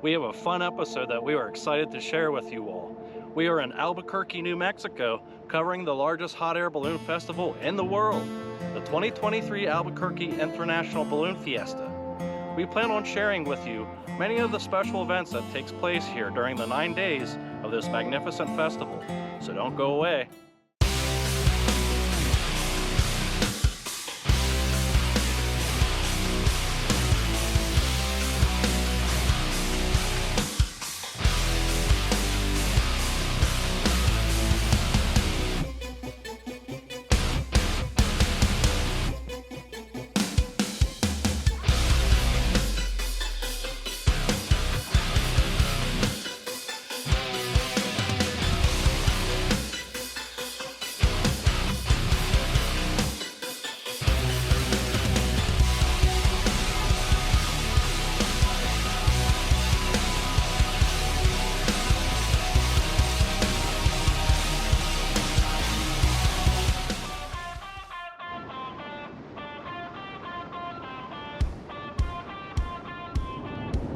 We have a fun episode that we are excited to share with you all. We are in Albuquerque, New Mexico, covering the largest hot air balloon festival in the world, the 2023 Albuquerque International Balloon Fiesta. We plan on sharing with you many of the special events that takes place here during the 9 days of this magnificent festival, so don't go away.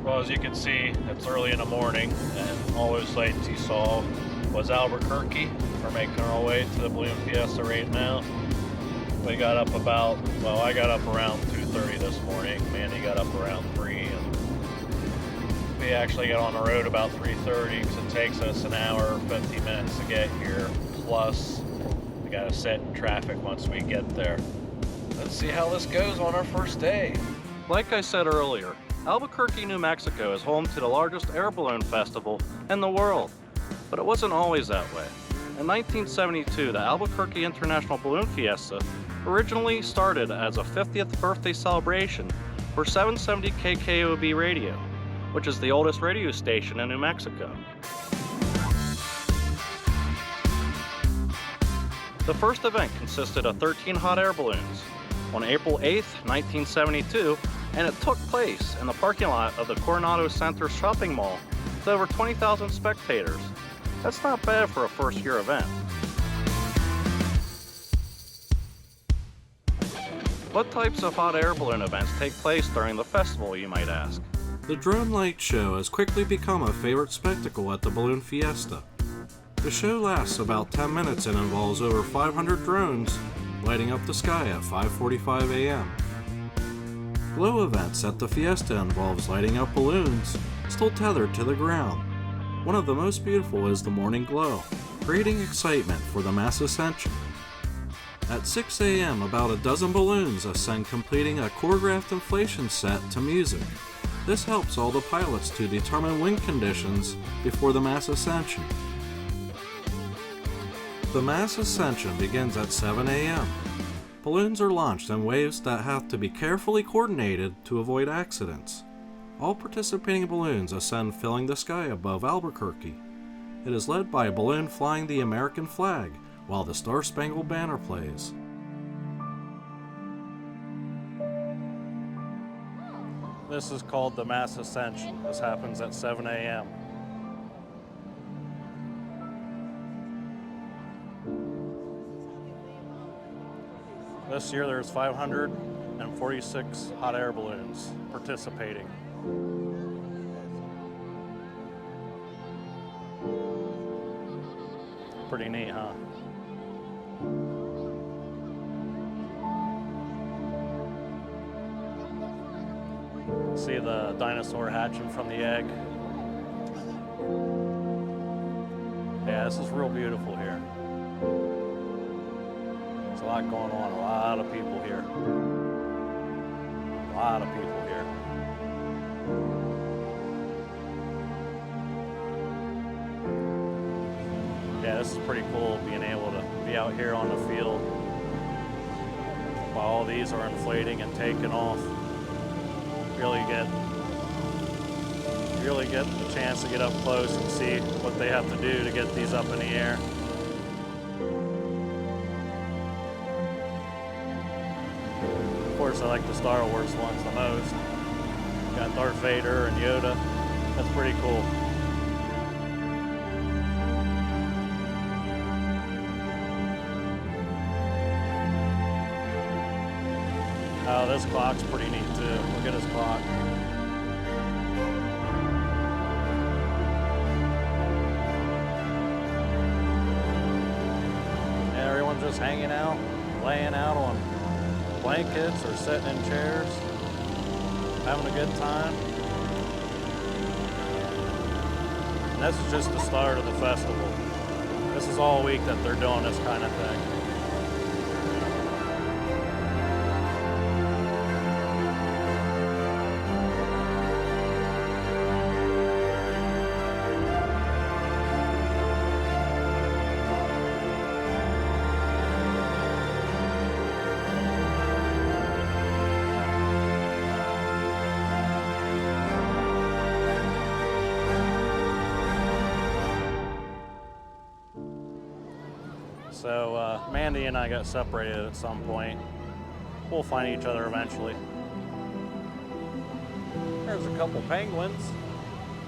Well, as you can see, it's early in the morning, and all those lights you saw was Albuquerque. We're making our way to the Balloon Fiesta right now. We got up I got up around 2:30 this morning. Mandy got up around 3, and we actually got on the road about 3:30 because it takes us an hour, 50 minutes to get here. Plus, we got to sit in traffic once we get there. Let's see how this goes on our first day. Like I said earlier, Albuquerque, New Mexico is home to the largest air balloon festival in the world, but it wasn't always that way. In 1972, the Albuquerque International Balloon Fiesta originally started as a 50th birthday celebration for 770 KKOB radio, which is the oldest radio station in New Mexico. The first event consisted of 13 hot air balloons on April 8th, 1972, and it took place in the parking lot of the Coronado Center shopping mall with over 20,000 spectators. That's not bad for a first-year event. What types of hot air balloon events take place during the festival, you might ask? The drone light show has quickly become a favorite spectacle at the Balloon Fiesta. The show lasts about 10 minutes and involves over 500 drones lighting up the sky at 5:45 a.m. Glow events at the Fiesta involves lighting up balloons still tethered to the ground. One of the most beautiful is the morning glow, creating excitement for the mass ascension. At 6 a.m., about a dozen balloons ascend, completing a choreographed inflation set to music. This helps all the pilots to determine wind conditions before the mass ascension. The mass ascension begins at 7 a.m. Balloons are launched in waves that have to be carefully coordinated to avoid accidents. All participating balloons ascend, filling the sky above Albuquerque. It is led by a balloon flying the American flag while the Star-Spangled Banner plays. This is called the mass ascension. This happens at 7 a.m. This year there's 546 hot air balloons participating. Pretty neat, huh? See the dinosaur hatching from the egg. Yeah, this is real beautiful here. There's a lot going on, a lot of people here. A lot of people here. Yeah, this is pretty cool being able to be out here on the field while all these are inflating and taking off. Really get the chance to get up close and see what they have to do to get these up in the air. Of course, I like the Star Wars ones the most. Got Darth Vader and Yoda. That's pretty cool. Oh, this clock's pretty neat too. Look at this clock. just hanging out, laying out on blankets or sitting in chairs, having a good time. And this is just the start of the festival. This is all week that they're doing this kind of thing. So Mandy and I got separated at some point. We'll find each other eventually. There's a couple penguins.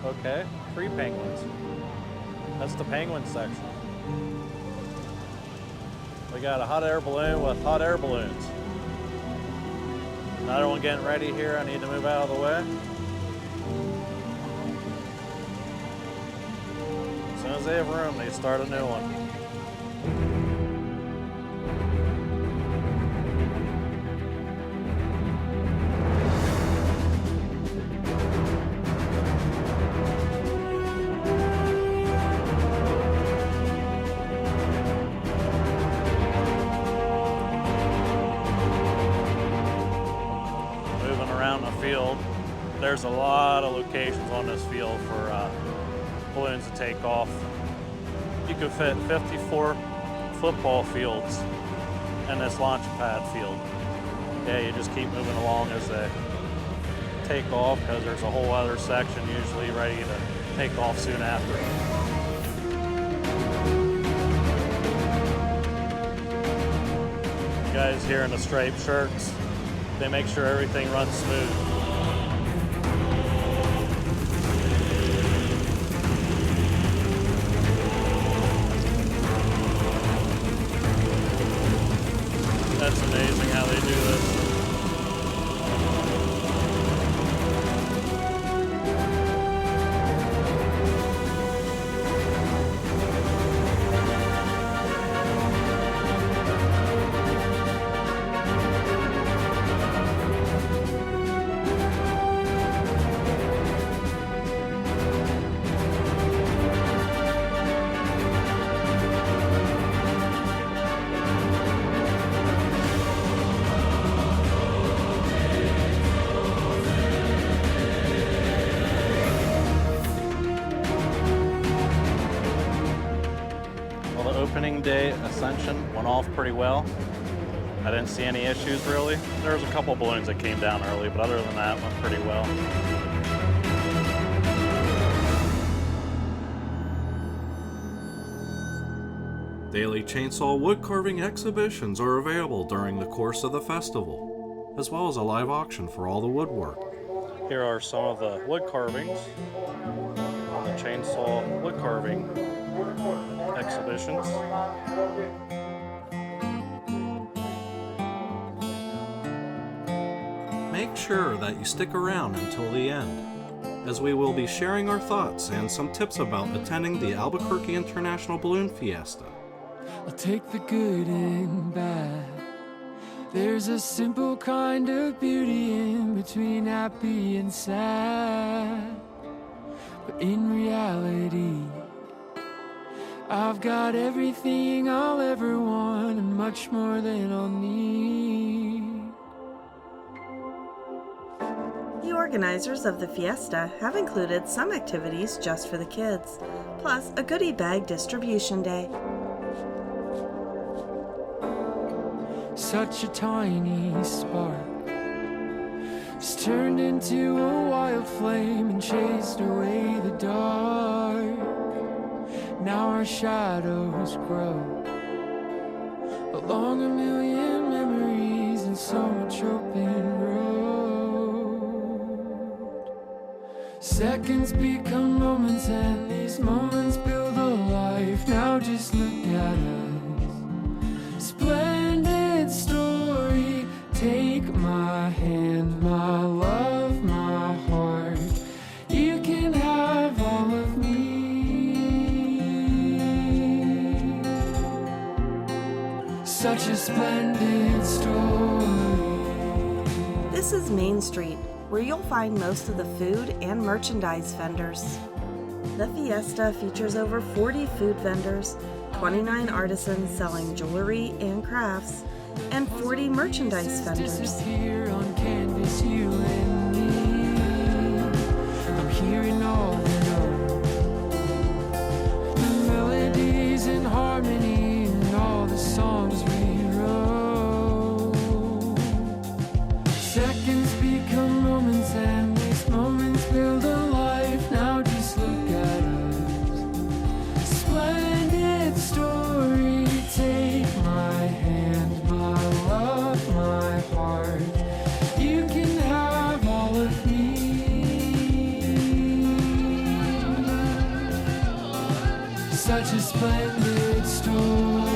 Okay, 3 penguins. That's the penguin section. We got a hot air balloon with hot air balloons. Another one getting ready here. I need to move out of the way. As soon as they have room, they start a new one. Field. There's a lot of locations on this field for balloons to take off. You could fit 54 football fields in this launch pad field. Yeah, you just keep moving along as they take off because there's a whole other section usually ready to take off soon after. You guys here in the striped shirts, they make sure everything runs smooth. That's amazing how they do this. Opening day ascension went off pretty well. I didn't see any issues really. There was a couple balloons that came down early, but other than that, it went pretty well. Daily chainsaw wood carving exhibitions are available during the course of the festival, as well as a live auction for all the woodwork. Here are some of the wood carvings, the chainsaw wood carving exhibitions. Make sure that you stick around until the end, as we will be sharing our thoughts and some tips about attending the Albuquerque International Balloon Fiesta. I'll take the good and bad. There's a simple kind of beauty in between happy and sad. But in reality, I've got everything I'll ever want and much more than I'll need. The organizers of the fiesta have included some activities just for the kids, plus a goodie bag distribution day. Such a tiny spark has turned into a wild flame and chased away the dark. Now our shadows grow along a million memories and so much open road. Seconds become moments and these moments build a life. Now just look at us, splendid story. Take my hand, my love, my heart. You can have all of me. such a splendid story. This is Main Street, where you'll find most of the food and merchandise vendors. The Fiesta features over 40 food vendors, 29 artisans selling jewelry and crafts, and 40 merchandise vendors. Disappear on canvas, you and me. I'm hearing all the melodies in harmony and all the songs we wrote. Seconds become moments and these moments build a life. Now just look at us. Splendid story. Take my hand, my love, my heart. You can have all of me. Such a splendid story.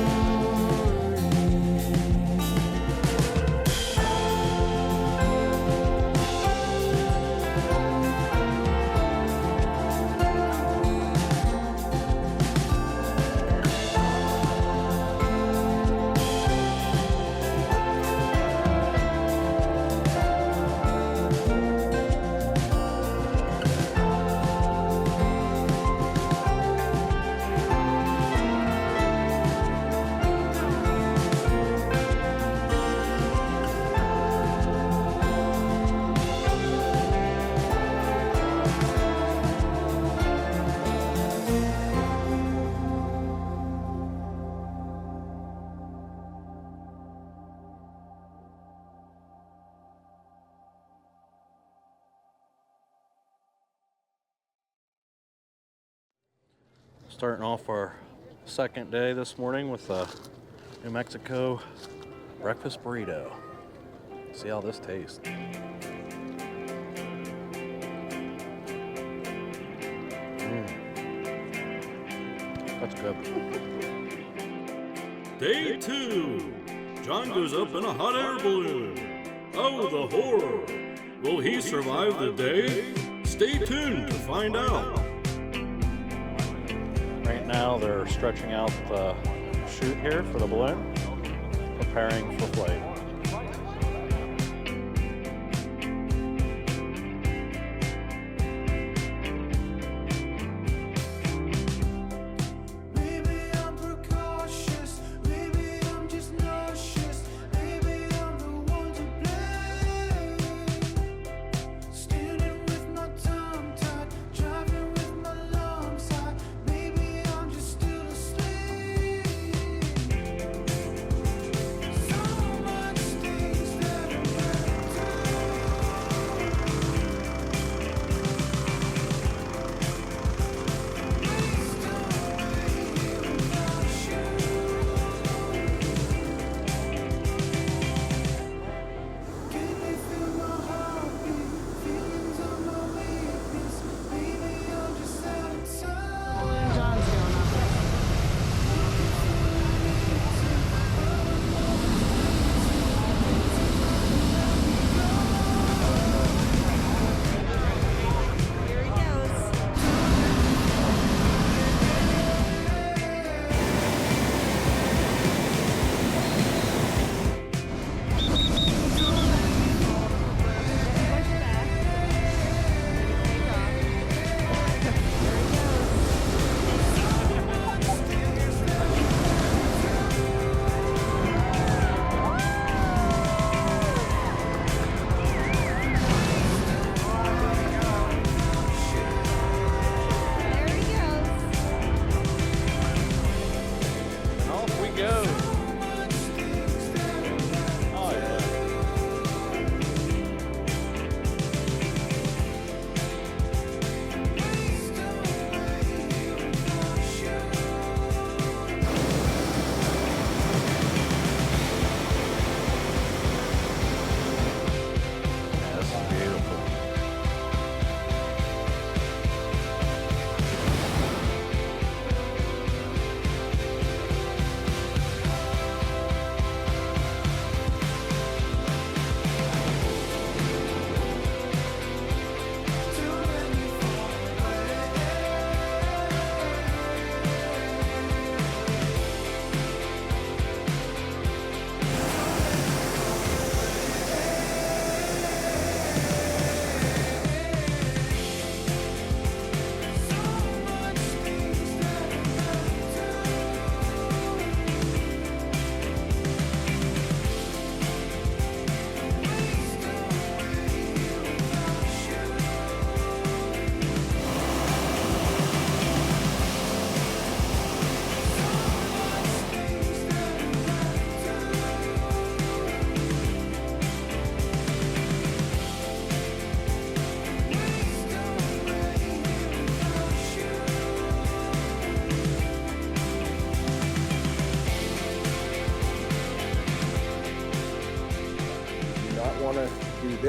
Starting off our second day this morning with a New Mexico breakfast burrito. See how this tastes. That's good. Day 2. John goes up in a hot air balloon. Oh, the horror. Will he survive the day? Stay tuned to find out. Right now they're stretching out the chute here for the balloon, preparing for flight.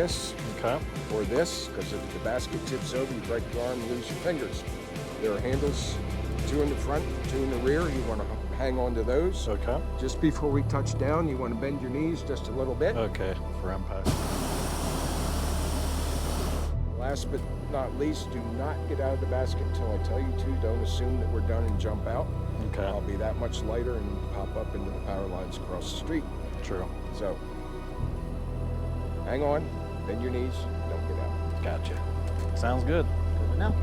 this Okay. or this, because if the basket tips over, you break your arm and lose your fingers. There are handles, 2 in the front, 2 in the rear. You want to hang on to those. Okay. Just before we touch down, you want to bend your knees just a little bit. Okay, for impact. Last but not least, do not get out of the basket until I tell you to. Don't assume that we're done and jump out. Okay. I'll be that much lighter and pop up into the power lines across the street. True. So, hang on, bend your knees, don't get out. Gotcha. Sounds good. Good enough.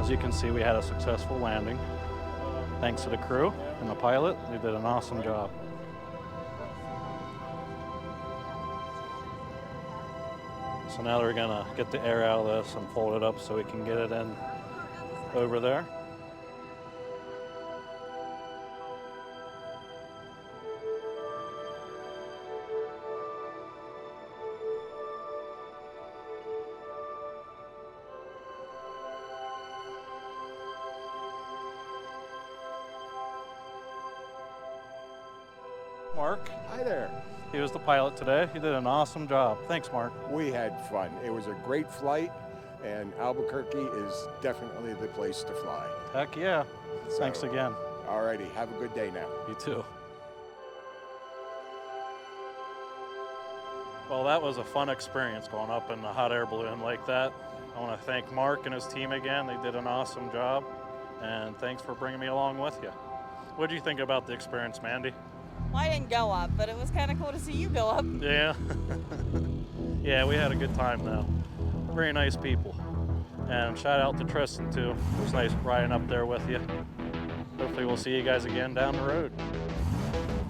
You can see we had a successful landing. Thanks to the crew and the pilot, they did an awesome job. So now they're gonna get the air out of this and fold it up so we can get it in over there. Mark, Hi there. he was the pilot today. He did an awesome job. Thanks, Mark. We had fun. It was a great flight, and Albuquerque is definitely the place to fly. Heck yeah. So, Thanks again. Alrighty, have a good day now. You too. Well, that was a fun experience going up in the hot air balloon like that. I want to thank Mark and his team again. They did an awesome job, and thanks for bringing me along with you. What do you think about the experience, Mandy? Well, I didn't go up, but it was kind of cool to see you go up. Yeah. Yeah, we had a good time though. Very nice people. And shout out to Tristan too. It was nice riding up there with you. Hopefully we'll see you guys again down the road.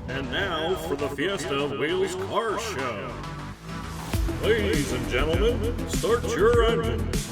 And now for the Fiesta Wheels Car Show. Ladies and gentlemen, start your engines.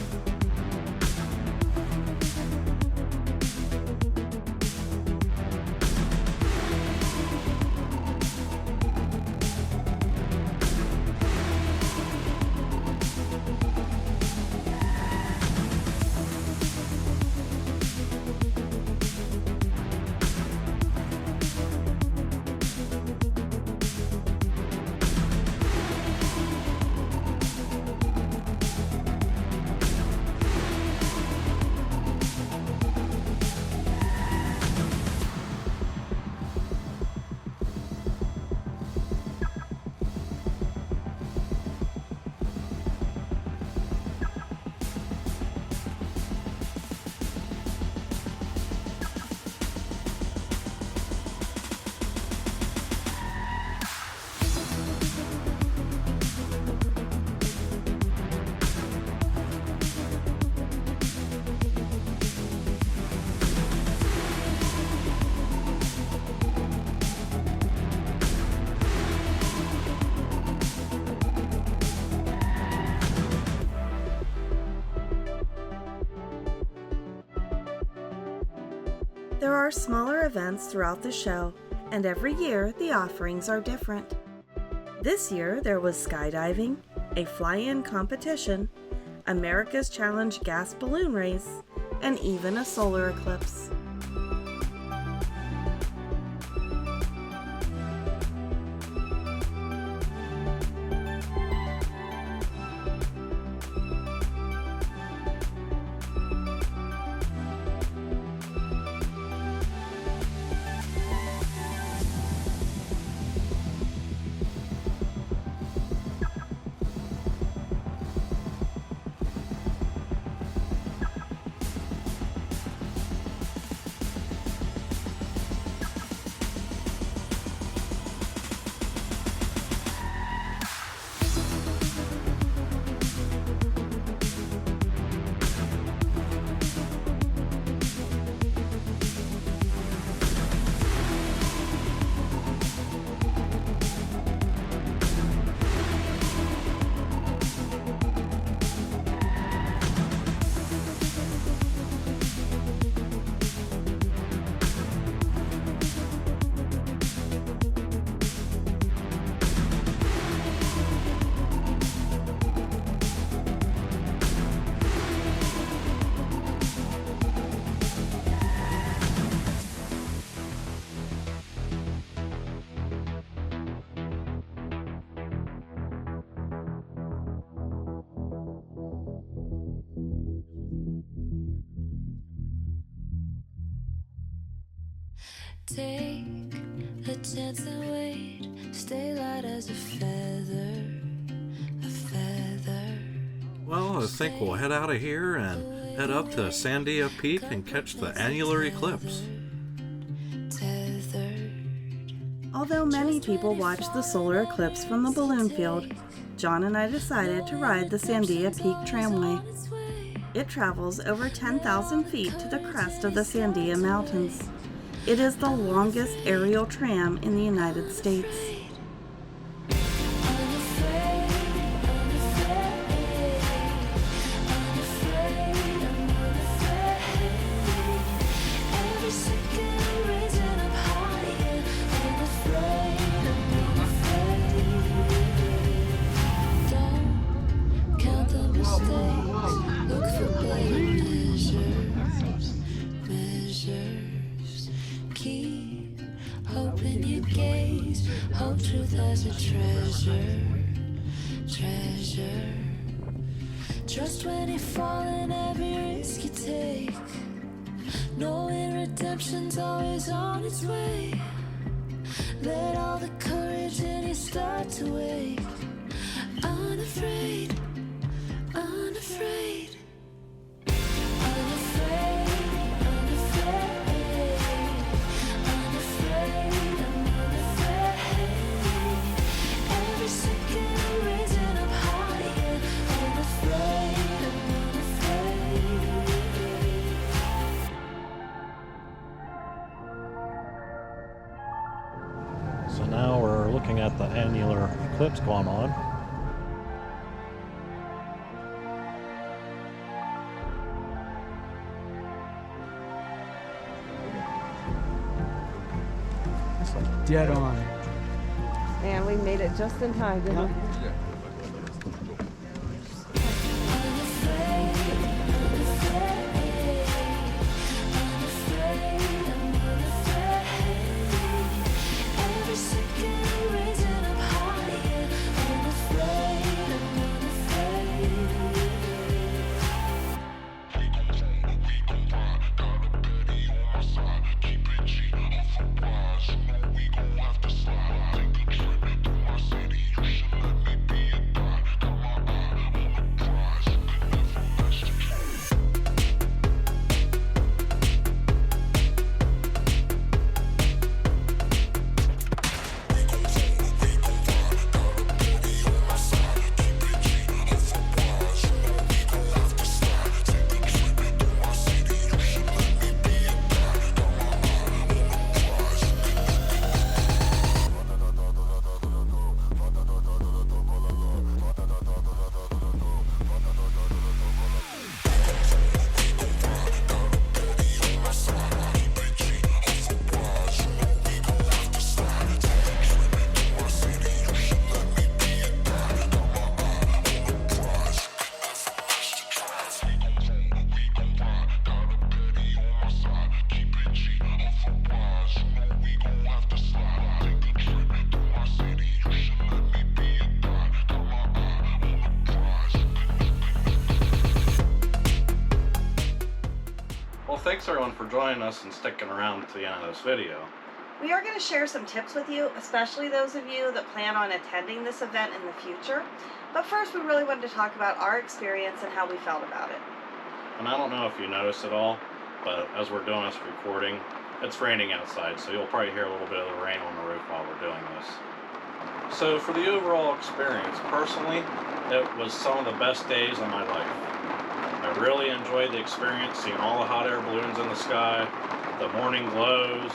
There are smaller events throughout the show, and every year the offerings are different. This year there was skydiving, a fly-in competition, America's Challenge gas balloon race, and even a solar eclipse. Take a chance and wait. Stay light as a feather, a feather. Well, I think we'll head out of here and head up to Sandia Peak and catch the annular eclipse. Although many people watch the solar eclipse from the balloon field, John and I decided to ride the Sandia Peak Tramway. It travels over 10,000 feet to the crest of the Sandia Mountains. It is the longest aerial tram in the United States. Hold truth as a treasure, treasure. Trust when you fall in every risk you take, knowing redemption's always on its way. Let all the courage in you start to wake. Unafraid, unafraid, unafraid. So now we're looking at the annular eclipse going on. It's like dead on. And we made it just in time, didn't we? Thanks everyone for joining us and sticking around to the end of this video. We are going to share some tips with you, especially those of you that plan on attending this event in the future. But first, we really wanted to talk about our experience and how we felt about it. And I don't know if you noticed at all, but as we're doing this recording, it's raining outside, so you'll probably hear a little bit of the rain on the roof while we're doing this. So for the overall experience, personally, it was some of the best days of my life. I really enjoyed the experience, seeing all the hot air balloons in the sky, the morning glows,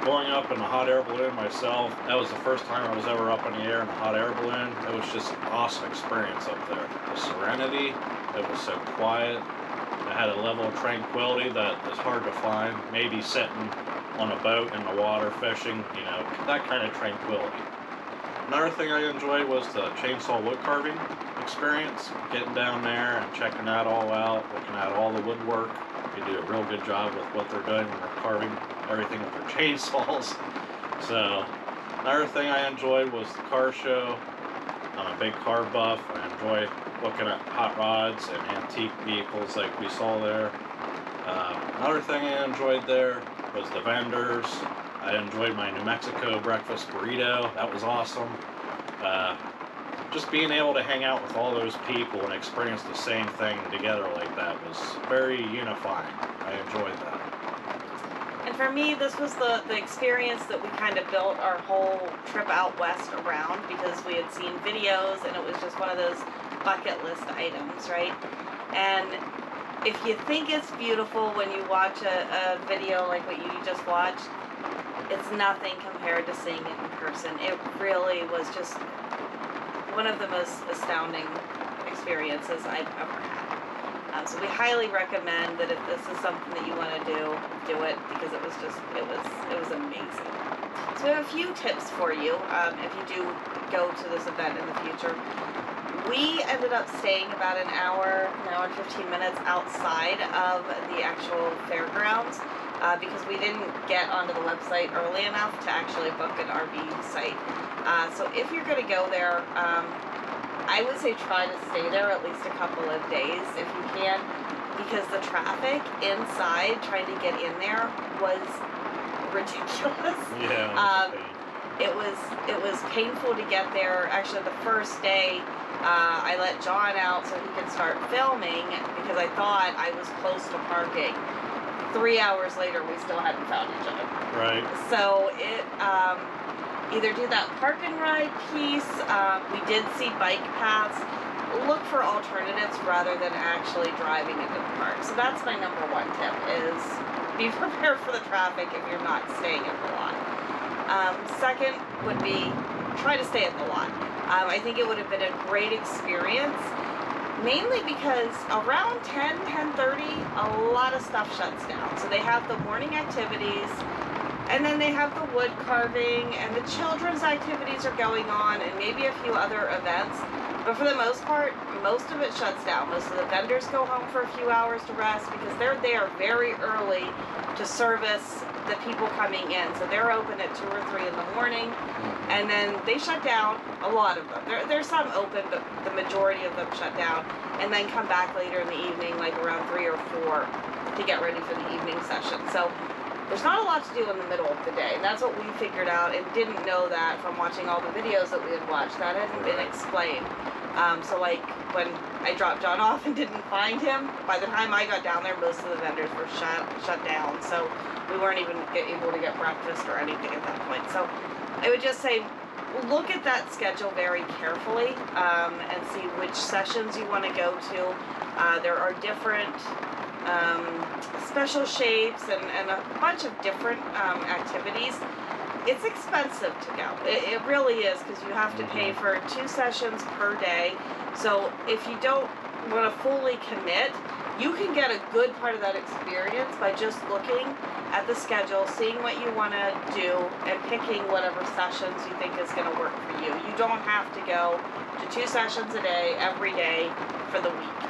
going up in a hot air balloon myself. That was the first time I was ever up in the air in a hot air balloon. It was just an awesome experience up there. The serenity, it was so quiet. It had a level of tranquility that is hard to find. Maybe sitting on a boat in the water fishing, you know, that kind of tranquility. Another thing I enjoyed was the chainsaw wood carving experience, getting down there and checking that all out, looking at all the woodwork. They do a real good job with what they're doing when they're carving everything with their chainsaws. So another thing I enjoyed was the car show. I'm a big car buff. I enjoy looking at hot rods and antique vehicles like we saw there. Another thing I enjoyed there was the vendors, I enjoyed my New Mexico breakfast burrito. That was awesome. Just being able to hang out with all those people and experience the same thing together like that was very unifying. I enjoyed that. And for me, this was the experience that we kind of built our whole trip out west around, because we had seen videos and it was just one of those bucket list items, right? And if you think it's beautiful when you watch a video like what you just watched, it's nothing compared to seeing it in person. It really was just one of the most astounding experiences I've ever had. So we highly recommend that if this is something that you want to do it, because it was amazing. So we have a few tips for you if you do go to this event in the future. We ended up staying about an hour and 15 minutes outside of the actual fairgrounds because we didn't get onto the website early enough to actually book an RV site. So if you're going to go there, I would say try to stay there at least a couple of days if you can, because the traffic inside trying to get in there was ridiculous. Yeah. It was painful to get there. Actually, the first day, I let John out so he could start filming because I thought I was close to parking. 3 hours later, we still hadn't found each other. Right. So it either do that park and ride piece. We did see bike paths. Look for alternatives rather than actually driving into the park. So that's my number one tip: is be prepared for the traffic if you're not staying at the lot. Second would be try to stay at the lot. I think it would have been a great experience, mainly because around 10:30, a lot of stuff shuts down. So they have the morning activities, and then they have the wood carving, and the children's activities are going on, and maybe a few other events. But for the most part, most of it shuts down. Most of the vendors go home for a few hours to rest because they're there very early to service the people coming in. So they're open at 2 or 3 in the morning, and then they shut down, a lot of them. There's some open, but the majority of them shut down, and then come back later in the evening, like around 3 or 4, to get ready for the evening session. So there's not a lot to do in the middle of the day, and that's what we figured out, and didn't know that from watching all the videos that we had watched. That hadn't been explained. So like when I dropped John off and didn't find him, by the time I got down there, most of the vendors were shut down. So we weren't even able to get breakfast or anything at that point. So I would just say, look at that schedule very carefully and see which sessions you want to go to. There are different special shapes and a bunch of different activities. It's expensive to go. It really is, because you have to pay for 2 sessions per day. So if you don't want to fully commit, you can get a good part of that experience by just looking at the schedule, seeing what you want to do, and picking whatever sessions you think is going to work for you. You don't have to go to 2 sessions a day every day for the week.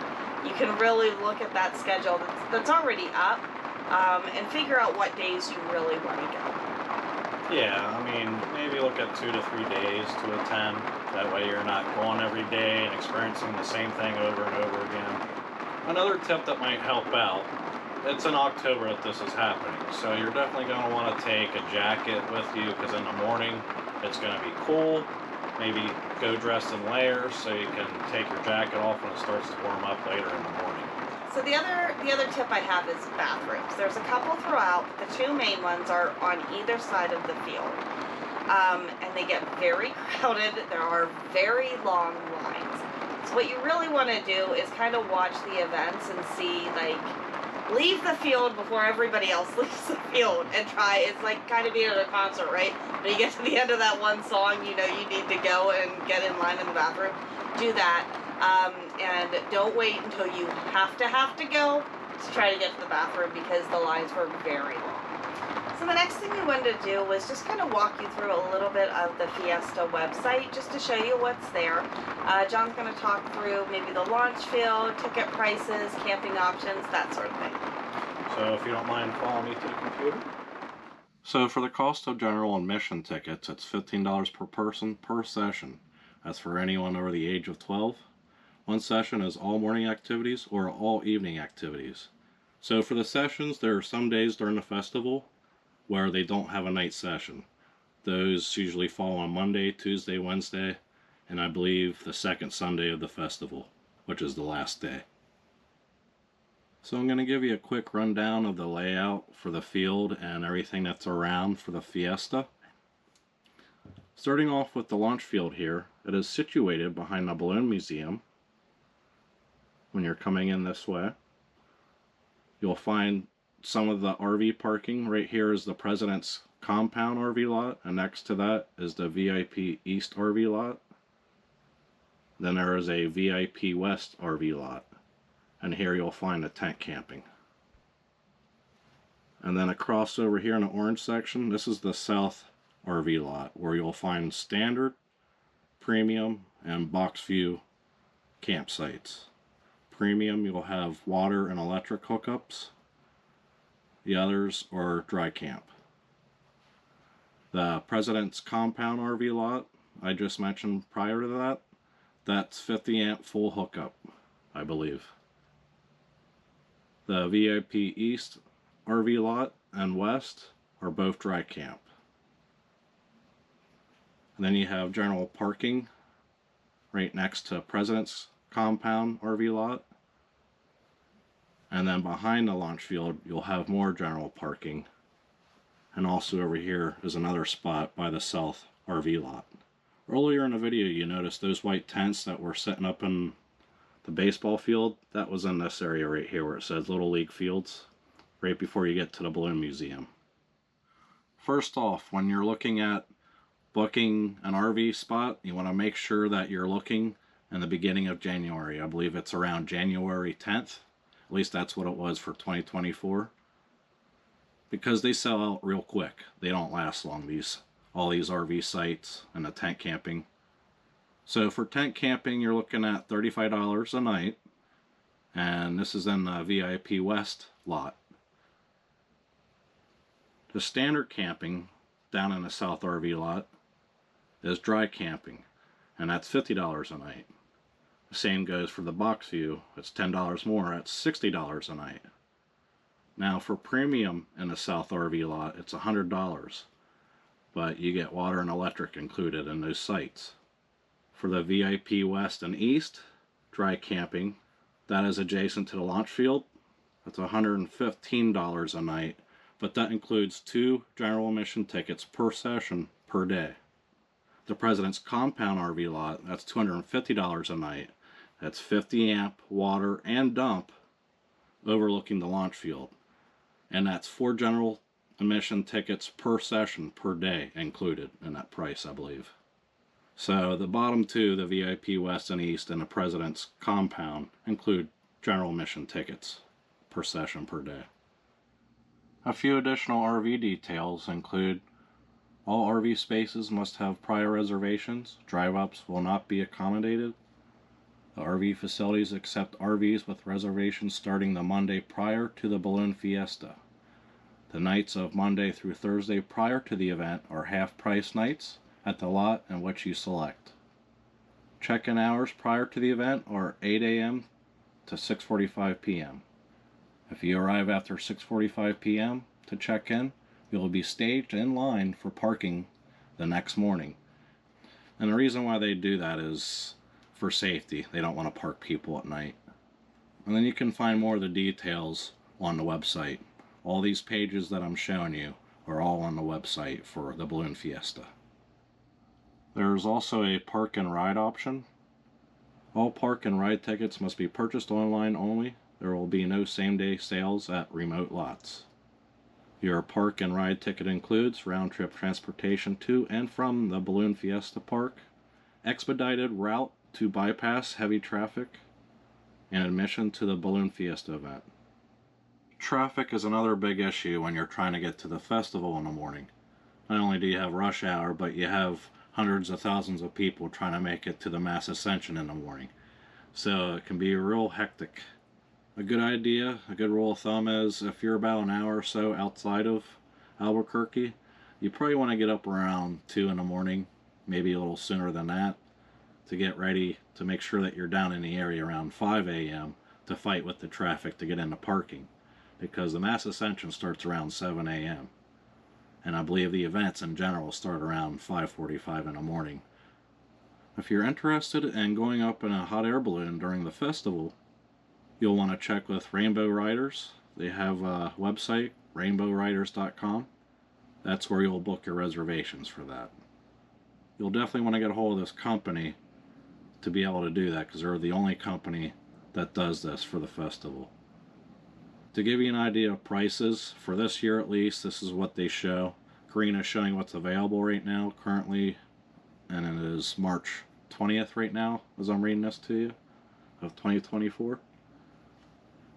You can really look at that schedule that's already up and figure out what days you really want to go. Yeah, I mean, maybe look at 2 to 3 days to attend. That way you're not going every day and experiencing the same thing over and over again. Another tip that might help out, it's in October that this is happening, so you're definitely going to want to take a jacket with you, because in the morning it's going to be cool. Maybe go dressed in layers so you can take your jacket off when it starts to warm up later in the morning. So the other tip I have is bathrooms. There's a couple throughout. The 2 main ones are on either side of the field. And they get very crowded. There are very long lines. So what you really want to do is kind of watch the events and see, like, leave the field before everybody else leaves the field and try. It's like kind of being at a concert, right? When you get to the end of that one song, you know you need to go and get in line in the bathroom. Do that. And don't wait until you have to go to try to get to the bathroom, because the lines were very long. So the next thing we wanted to do was just kind of walk you through a little bit of the Fiesta website, just to show you what's there. John's going to talk through maybe the launch field, ticket prices, camping options, that sort of thing. So if you don't mind following me to the computer. So for the cost of general admission tickets, it's $15 per person per session. That's for anyone over the age of 12. One session is all morning activities or all evening activities. So for the sessions, there are some days during the festival where they don't have a night session. Those usually fall on Monday, Tuesday, Wednesday, and I believe the second Sunday of the festival, which is the last day. So I'm going to give you a quick rundown of the layout for the field and everything that's around for the fiesta. Starting off with the launch field here, it is situated behind the Balloon Museum. When you're coming in this way, you'll find some of the RV parking. Right here is the President's Compound RV lot, and next to that is the VIP East RV lot. Then there is a VIP West RV lot, and here you'll find the tent camping. And then across over here in the orange section, this is the South RV lot, where you'll find standard, premium, and box view campsites. Premium, you'll have water and electric hookups. The others are dry camp. The President's Compound RV lot, I just mentioned prior to that, that's 50 amp full hookup, I believe. The VIP East RV lot and West are both dry camp. And then you have general parking right next to President's Compound RV lot. And then behind the launch field, you'll have more general parking. And also over here is another spot by the South RV lot. Earlier in the video, you noticed those white tents that were setting up in the baseball field. That was in this area right here where it says Little League Fields, right before you get to the Balloon Museum. First off, when you're looking at booking an RV spot, you want to make sure that you're looking in the beginning of January. I believe it's around January 10th. At least that's what it was for 2024. Because they sell out real quick. They don't last long, all these RV sites and the tent camping. So for tent camping, you're looking at $35 a night. And this is in the VIP West lot. The standard camping down in the South RV lot is dry camping, and that's $50 a night. The same goes for the box view. It's $10 more. That's $60 a night. Now for premium in the South RV lot, it's $100, but you get water and electric included in those sites. For the VIP West and East dry camping, that is adjacent to the launch field. That's $115 a night, but that includes 2 general admission tickets per session per day. The President's Compound RV lot, that's $250 a night. That's 50 amp water and dump overlooking the launch field. And that's 4 general admission tickets per session per day included in that price, I believe. So the bottom 2, the VIP West and East and the President's Compound, include general admission tickets per session per day. A few additional RV details include all RV spaces must have prior reservations. Drive-ups will not be accommodated. The RV facilities accept RVs with reservations starting the Monday prior to the Balloon Fiesta. The nights of Monday through Thursday prior to the event are half-price nights at the lot in which you select. Check-in hours prior to the event are 8 a.m. to 6:45 p.m. If you arrive after 6:45 p.m. to check in, you will be staged in line for parking the next morning. And the reason why they do that is for safety. They don't want to park people at night. And then you can find more of the details on the website. All these pages that I'm showing you are all on the website for the Balloon Fiesta. There's also a park and ride option. All park and ride tickets must be purchased online only. There will be no same-day sales at remote lots. Your park and ride ticket includes round-trip transportation to and from the Balloon Fiesta Park, expedited route to bypass heavy traffic, and admission to the Balloon Fiesta event. Traffic is another big issue when you're trying to get to the festival in the morning. Not only do you have rush hour, but you have hundreds of thousands of people trying to make it to the Mass Ascension in the morning. So it can be real hectic. A good idea, a good rule of thumb is if you're about an hour or so outside of Albuquerque, you probably want to get up around 2 in the morning, maybe a little sooner than that, to get ready to make sure that you're down in the area around 5 a.m. to fight with the traffic to get into parking, because the Mass Ascension starts around 7 a.m. And I believe the events in general start around 5:45 in the morning. If you're interested in going up in a hot air balloon during the festival, you'll want to check with Rainbow Ryders. They have a website, rainbowryders.com. That's where you'll book your reservations for that. You'll definitely want to get a hold of this company to be able to do that, because they're the only company that does this for the festival. To give you an idea of prices, for this year at least, this is what they show. Karina's showing what's available right now currently, and it is March 20th right now as I'm reading this to you, of 2024.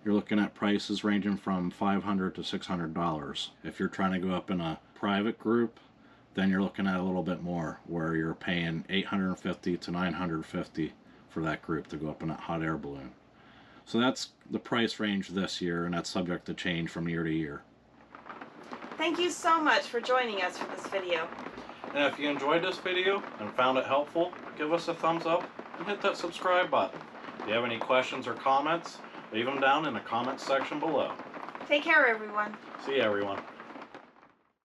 You're looking at prices ranging from $500 to $600. If you're trying to go up in a private group, then you're looking at a little bit more, where you're paying $850 to $950 for that group to go up in that hot air balloon. So that's the price range this year, and that's subject to change from year to year. Thank you so much for joining us for this video. And if you enjoyed this video and found it helpful, give us a thumbs up and hit that subscribe button. If you have any questions or comments, leave them down in the comments section below. Take care, everyone. See you, everyone.